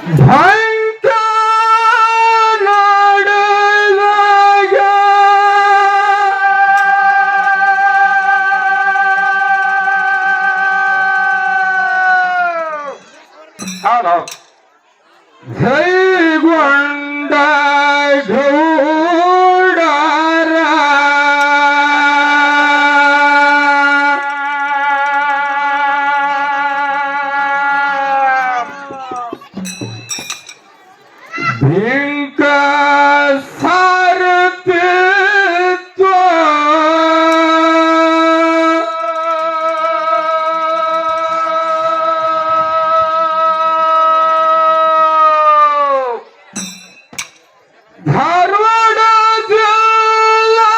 ಭಂಕ ನೋಡಿದಾಗ ಹೌದು ಜೈಗೊಂಡ ಗೌಡರ ಭಿಂಕ ಸಾರಥಿತ್ವ ಧಾರವಾಡ ಜಿಲ್ಲಾ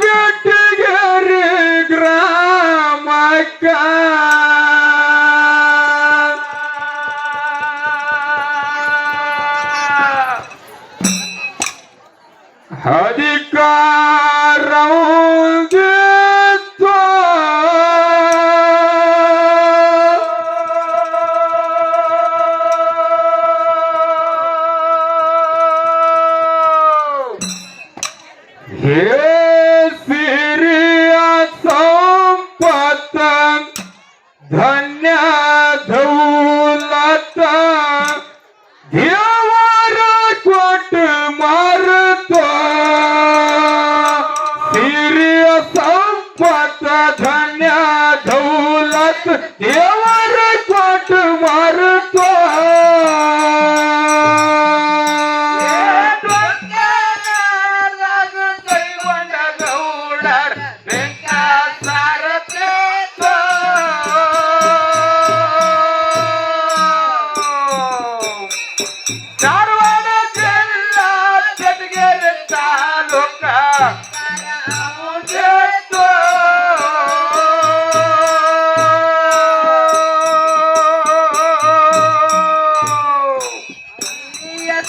ಬೆಟ್ಟಗೆರೆ ಗ್ರಾಮಕ್ಕ ಅಧಿಕಾರವಿತ್ತು. ಹೇ ಸಿರಿಯ ಸಂಪತ್ತ ಧನ್ಯ ದೌಲತ ದೇವರ ಕೊಟ್ಟು ಮರೆತ ಸಿರಿಯ ಸಂಪತ್ತ ಧನ್ಯ ದೌಲತ್ ದೇವರ ಕೊಟ್ಟು ಮರೆತ ಧಾರವಾಡ ಜಿಲ್ಲಾ ಬೆಟ್ಟಗೆರೆ ತಾಲೂಕ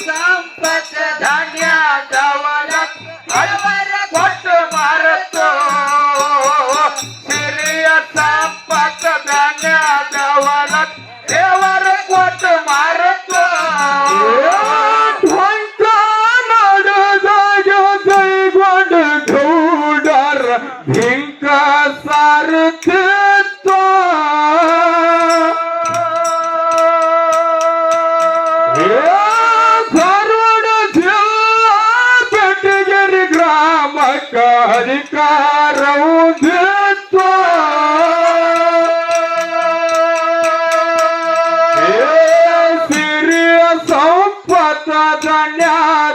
ಸಂಪತ್ತ ಧಾನ್ಯ ದೌಲತ್ ದೇವರ ಕೊಟ್ಟು ಮರೆತು ಸಿರಿಯ ಸಂಪತ್ತ ಧಾನ್ಯ ದೌಲತ್ ದೇವರ ಕೊಟ್ಟು ಮರೆತು ಧ್ವಂಸ ನಡೆದಾಗ ಕೈಗೊಂಡ ಗೌಡರ ಭಿಂಕ ಸಾರಥಿತ್ವ ಧಾರವಾಡ ಜಿಲ್ಲಾ ಬೆಟ್ಟಗೆರೆ ಗ್ರಾಮಕ್ಕ ಅಧಿಕಾರವಿತ್ತು. ಸಿರಿಯ ಸಂಪತ್ತ ಧನ್ಯ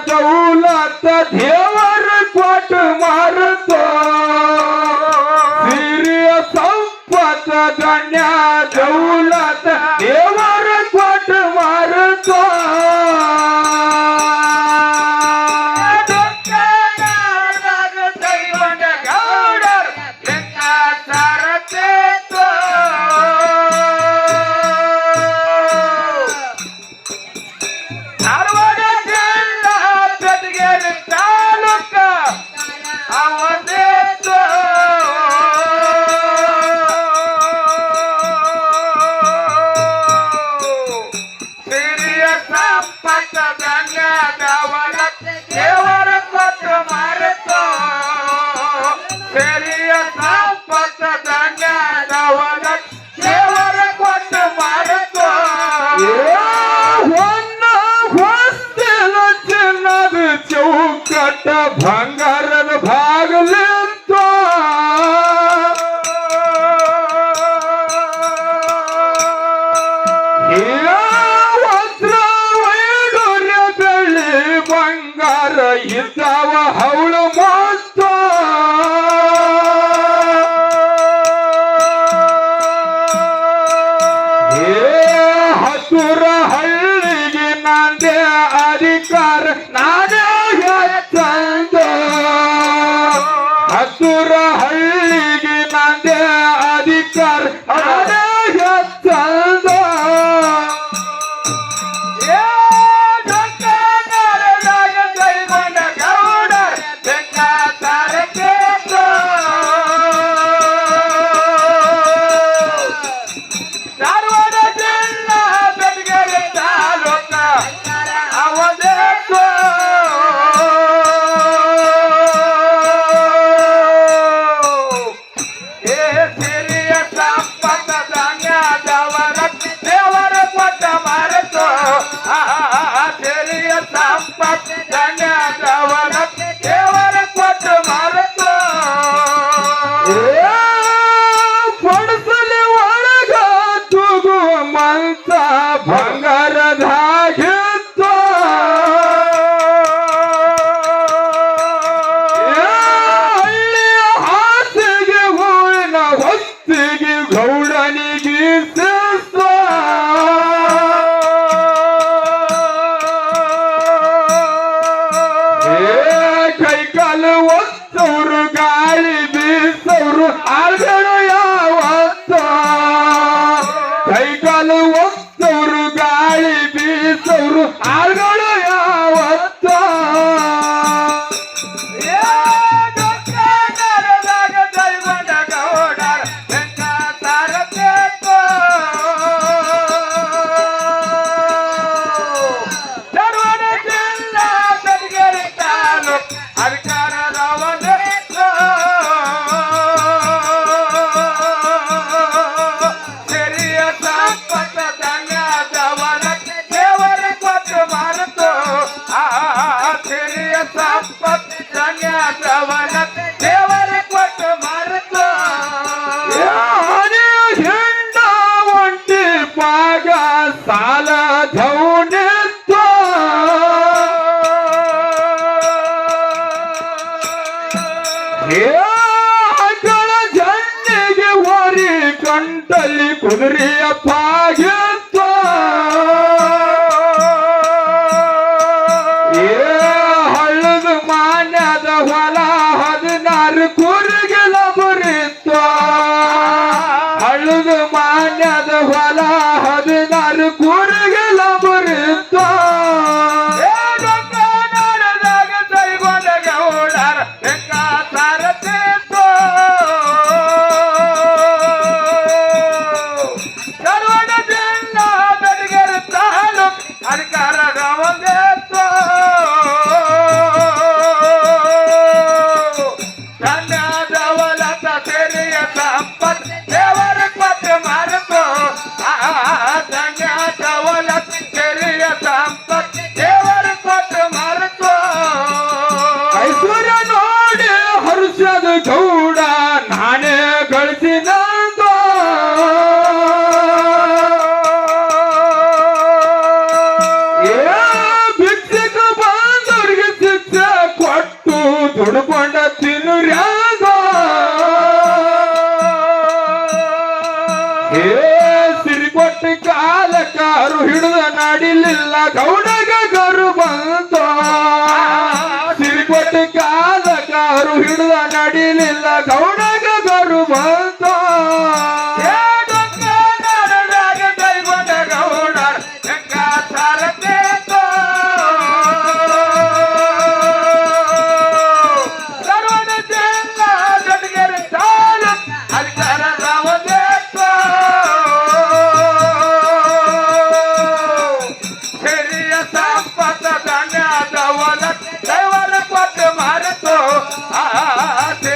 ದೌಲತ ದೇವರ ಕೊಟ್ಟು ಮರೆತು ಸಿರಿಯ ಸಂಪತ್ತ ಧನ್ಯ ದೌಲತ ದೇವರ ಕೊಟ್ಟು ಮರೆತು ಧಾರವಾಡ ಜಿಲ್ಲಾ ಬೆಟ್ಟಗೆರೆ ತಾಲೂಕ ಅವಧಿತ್ತು. ಸಿರಿಯ ಸಂಪತ್ತ ಧನ್ಯ ದೌಲತ್ ದೇವರ ಕೊಟ್ಟು ಮರೆತು ಸಿರಿಯ ಸಂಪತ್ತ ಧನ್ಯ ದೌಲತ್ ದೇವರ ಕೊಟ್ಟು ಮರೆತು ಚಿನ್ನದ ಚೌಕಟ್ಟ ಬಂಗಾರದ ಬಾಗಲಿತ್ತು. ವಸ್ತ್ರ ವೈಡೂರ್ಯ ಬೆಳ್ಳಿ ಬಂಗಾರ ಇದ್ದಾವ ಹವಳು ಮೊತ್ತ ಹಸುರ ಹಳ್ಳಿಗೆ ನಾಂದೆ ಅಧಿಕಾರ ನಾನೇ ಹೆಚ್ಚಂದ ಹಸುರ ಹಳ್ಳಿಗೆ ನಾಂದೆ ಅಧಿಕಾರ ನಾನೇ ಹೆಚ್ಚಂದ ಧಾರವಾಡ ಜಿಲ್ಲಾ ಬೆಟ್ಟಗೆರೆ ಶ್ರೀಮಂತ ಬಂಗಾರದಾಗಿತ್ತು ಹಳ್ಳಿಯ ಹಾಸಿಗೆ ಹೂವಿನ ಹೊತ್ತಿಗೆ ಗೌಡನಿಗೆ ಶಿಸ್ತ ಕೈಕಾಲು ಒತ್ತವರು ಗಾಳಿ ಬೀಸೋರು ಆಳ್ಗಳು ಯಾವತ್ತ ಕೈಕಾಲು ಒತ್ತವರು ಗಾಳಿ ಬೀಸೋರು ಆಳ್ಗಳು ಯಾವತ್ತ ಸಾಲ ಧೌನಿತ್ತು ಆಕಳ ಜನ್ನಿಗೆ ಹೊರಿ ಕಂಟಲ್ಲಿ ಕುದುರೆಯ ಪಾಗಿತ್ತು ಹಳ್ಳದ ಮಾನ್ಯದ ಹೊಲ 16 ಕುರಿಗಳ ಬರಿತ್ತು ಹಳ್ಳದ ಮಾನ್ಯದ ಹೊಲ 16 ಕುರಿಗಳ ಬರಿತ್ತು ಗೌಡ ನಾನೇ ಗಳಿಸಿದಂತ ಭಿಕ್ಷಕ ಬಂದವ್ರಿಗೆ ಶಿಕ್ಷೆ ಕೊಟ್ಟು ದುಡ್ಕೊಂಡ ತಿನ್ನುರ್ಯಾಗ ಸಿರಿಕೊಟ್ಟ ಕಾಲಕ್ಕಾರು ಹಿಡಿದ ನಡಿಲಿಲ್ಲ ಗೌಡಗ ಗರು ಬಂತ ಸಿರಿಕೊಟ್ಟ ಕಾಲಕ್ಕಾರು ಹಿಡಿದ ನಡಿಲಿಲ್ಲ ಗೌಡಗ ಗರು ಬಂತ